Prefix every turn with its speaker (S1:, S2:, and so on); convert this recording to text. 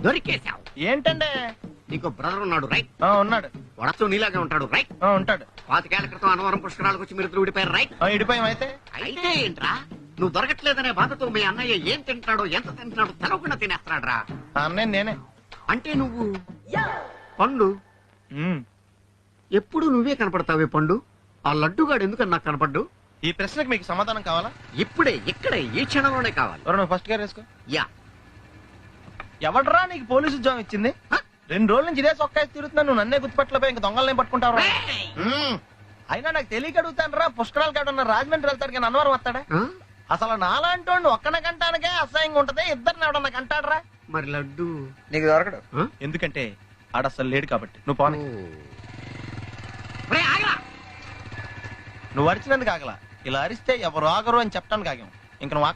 S1: దొరికేశావు.
S2: ఏంటంటే
S1: నీకు బ్రదర్ ఉన్నాడు రైట్?
S2: ఉన్నాడు.
S1: వడచ్చు నీలాగే ఉంటాడు రైట్?
S2: ఉంటాడు.
S1: 25 ఏళ్ల క్రితం అనవరం పుష్కరాలకు వచ్చి మీరు ఇద్దరు విడిపోయారు రైట్?
S2: ఇడిపోయాం. అయితే
S1: అయితే ఏంట్రా, నువ్వు దొరకట్లేదనే బాధతో మీ అన్నయ్య ఏం తింటాడో ఎంత తింటున్నాడో తెలవకుండా తినేస్తాడ్రా.
S2: అన్నయ్య నేనే.
S1: అంటే నువ్వు పండు ఎప్పుడు నువ్వే కనపడతావే పండు. ఆ లడ్డుగాడు ఎందుకని నాకు కనపడ్డు?
S2: ఈ ప్రశ్నకు మీకు సమాధానం కావాలా?
S1: ఇప్పుడే ఇక్కడే ఈ క్షణంలోనే కావాలి.
S2: నువ్వు ఫస్ట్ గేర్ వేసుకో.
S1: యా.
S2: ఎవడరా నీకు పోలీసు ఉద్యోగం ఇచ్చింది? 2 రోజుల నుంచి ఇదే సొక్కా తిరుగుతున్నా. నువ్వు నన్నే గుర్తుపట్టలేపోయి ఇంక దొంగలనే పట్టుకుంటావు. అయినా నాకు తెలియక అడుగుతాను రా. పుష్కరాలు కాడున్న రాజమండ్రి వెళ్తాడు కానీ అన్నవరం వస్తాడా? అసలు నాలాంటి వాడిని ఒక్కన కంటానికే అసహ్యంగా ఉంటది. ఇద్దరిని ఎవడన్నా కంటాడరా?
S1: మరి లడ్డు
S2: నీకు దొరకడు. ఎందుకంటే ఆడ అసలు లేడు కాబట్టి. నువ్వు పోనీ. నువ్వు అరిచినందుకు ఆగలా. ఇలా అరిస్తే ఎవరు ఆగరు అని చెప్పడానికి ఆగాం. ఇంక నువ్వు